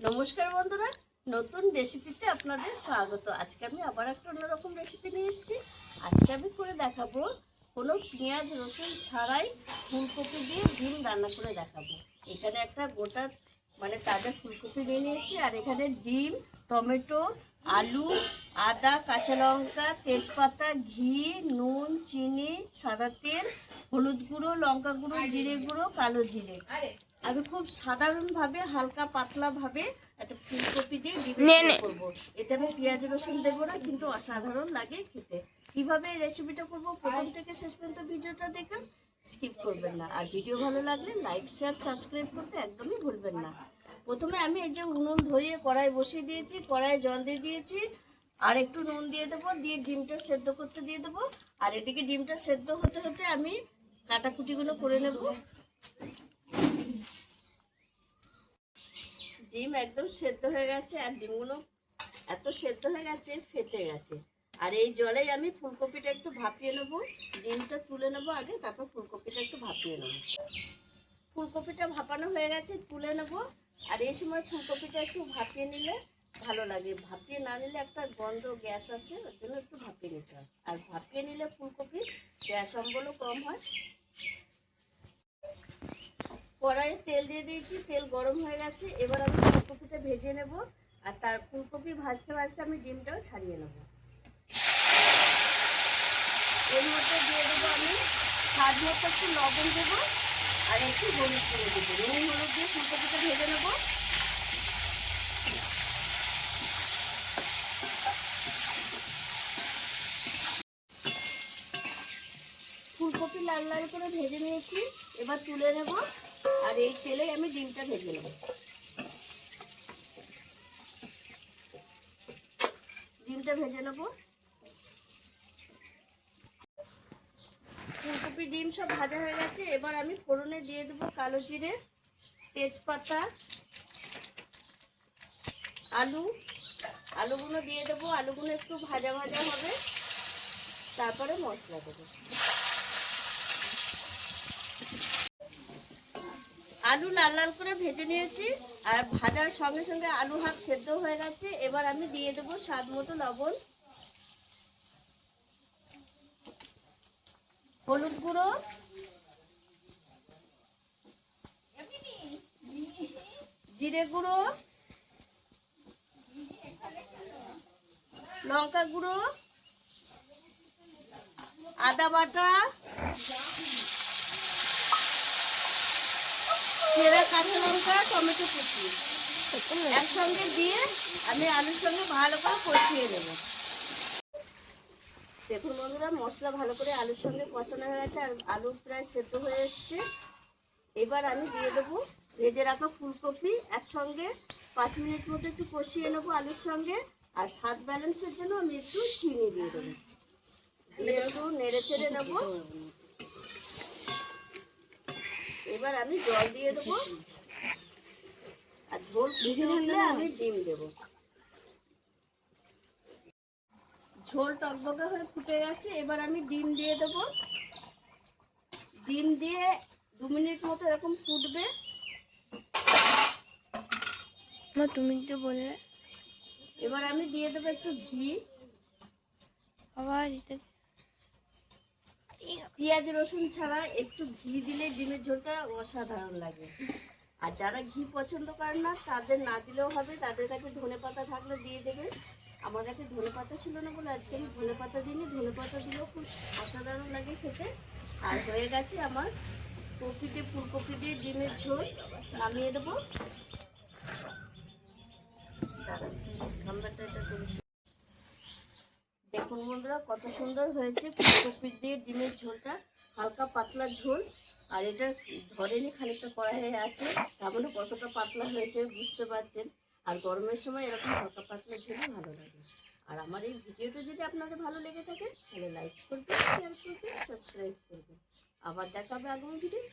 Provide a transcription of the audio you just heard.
নমস্কার বন্ধুরা, নতুন রেসিপিতে আপনাদের স্বাগত। আজকে আমি আবার একটা অন্যরকম রেসিপি নিয়ে এসেছি। আজকে আমি করে দেখাবো কোনো পেঁয়াজ রসুন ছাড়াই ফুলকপি দিয়ে ডিম রান্না করে দেখাবো। এখানে একটা গোটা তাজা ফুলকপি নিয়ে নিয়েছি, আর এখানে ডিম, টমেটো, আলু, আদা, কাঁচা লঙ্কা, তেজপাতা, ঘি, নুন, চিনি, সাদা তেল, হলুদ গুঁড়ো, লঙ্কা গুঁড়ো, জিরে গুঁড়ো, কালো জিরে। আমি খুব সাধারণভাবে হালকা পাতলাভাবে একটা ফুলকপি দিয়ে ডিম করবো। এতে আমি পেঁয়াজ রসুন দেবো না, কিন্তু অসাধারণ লাগে খেতে। কিভাবে এই রেসিপিটা করবো প্রথম থেকে শেষ পর্যন্ত ভিডিওটা দেখুন, স্কিপ করবেন না। আর ভিডিও ভালো লাগলে লাইক শেয়ার সাবস্ক্রাইব করতে একদমই ভুলবেন না। প্রথমে আমি এই যে উনুন ধরিয়ে কড়াই বসিয়ে দিয়েছি, কড়াইয়ে জল দিয়ে দিয়েছি, আর একটু নুন দিয়ে দেবো, দিয়ে ডিমটা সেদ্ধ করতে দিয়ে দেবো। আর এদিকে ডিমটা সেদ্ধ হতে হতে আমি কাটাকুটিগুলো করে নেব। ডিম একদম সেদ্ধ হয়ে গেছে, আর ডিমগুলো এত সেদ্ধ হয়ে গেছে ফেটে গেছে। আর এই জলেই আমি ফুলকপিটা একটু ভাপিয়ে নেবো। ডিমটা তুলে নেবো আগে, তারপর ফুলকপিটা একটু ভাপিয়ে নেবো। ফুলকপিটা ভাপানো হয়ে গেছে, তুলে নেবো। আর এই সময় ফুলকপিটা একটু ভাপিয়ে নিলে ভালো লাগে, ভাপিয়ে না নিলে একটা গন্ধ গ্যাস আসে, ওর জন্য একটু ভাপিয়ে নিতে হয়। আর ভাপিয়ে নিলে ফুলকপির গ্যাস অম্বলও কম হয়। কড়াইয়ে তেল দিয়ে দিয়েছি, তেল গরম হয়ে গেছে। এবার আমি ফুলকপিটা ভেজে নেব, আর তার ফুলকপি ভাজতে ভাজতে আমি ডিমটাও ছাড়িয়ে নেব। এর মধ্যে দিয়ে দেবো আমি স্বাদ মতো একটু লবণ দেবো, আর একটু হলুদ করে দেবো। নুন হলুদ দিয়ে ফুলকপিটা ভেজে নেব। ফুলকপি লাল লাল করে ভেজে নিয়েছি, এবার তুলে নেব। আর এই তেলেই আমি ডিমটা ভেজে নেব। ডিমটা ভেজে নেব। ফুলকপি ডিম সব ভাজা হয়ে গেছে। এবার আমি ফোড়নে দিয়ে দেবো কালো জিরে, তেজপাতা, আলুগুলো দিয়ে দেবো। আলুগুলো একটু ভাজা ভাজা হবে, তারপরে মশলা দেবো। আলু লাল লাল করে ভেজে নিয়েছি, আর ভাজার সঙ্গে সঙ্গে আলু হাফ সেদ্ধ হয়ে গেছে। এবার আমি দিয়ে দেবো স্বাদ মতো লবণ, হলুদ গুঁড়ো, জিরে গুঁড়ো, লঙ্কা গুঁড়ো, আদা বাটা, চেরা কাঁচা লঙ্কা, টমেটো কুচি একসঙ্গে দিয়ে আমি আলুর সঙ্গে ভালো করে কষিয়ে নেব। দেখুন বন্ধুরা, মশলা ভালো করে আলুর সঙ্গে কষানো হয়ে গেছে, আর আলু প্রায় সেদ্ধ হয়ে এসছে। এবার আমি দিয়ে দেবো ভেজে রাখা ফুলকপি। একসঙ্গে 5 মিনিট মতো একটু কষিয়ে নেবো আলুর সঙ্গে। আর স্বাদ ব্যালেন্সের জন্য আমি একটু চিনি দিয়ে দেবো, দিয়ে একটু নেড়ে চেড়ে নেবো। এবার আমি জল দিয়ে দেবো, আর ঝোল ফুটে উঠলে আমি ডিম দেবো। ঝোল টকবকে হয়ে ফুটে গেছে, এবার আমি ডিম দিয়ে দেবো। ডিম দিয়ে 2 মিনিট মতো এরকম ফুটবে। তুমি তো বললে। এবার আমি দিয়ে দেবো একটু ঘি। আবার এটা পেঁয়াজ রসুন ছাড়া একটু ঘি দিলে ডিমের ঝোলটা অসাধারণ লাগে। আর যারা ঘি পছন্দ করেন না, তাদের না দিলেও হবে। তাদের কাছে ধনেপাতা থাকলে দিয়ে দেবে। আমার কাছে ধনেপাতা ছিল না বলে আজকে আমি ধনেপাতা দিইনি। ধনেপাতা দিলেও খুব অসাধারণ লাগে খেতে। আর হয়ে গেছে আমার ফুলকপি দিয়ে ডিমের ঝোল। নামিয়ে দেবো। দেখুন বন্ধুরা, কত সুন্দর হয়েছে ফুলকপি দিয়ে ডিমের ঝোলটা। হালকা পাতলা ঝোল, আর এটা ধরেনি, খানিকটা কড়াইয়ে আছে, তার মানে কতটা পাতলা হয়েছে বুঝতে পারছেন। আর গরমের সময় এরকম হালকা পাতলা ঝোলই ভালো লাগে। আর আমার এই ভিডিওটা যদি আপনাদের ভালো লেগে থাকে, তাহলে লাইক করবেন, শেয়ার করবেন, সাবস্ক্রাইব করবেন। আবার দেখা হবে আগামী ভিডিও।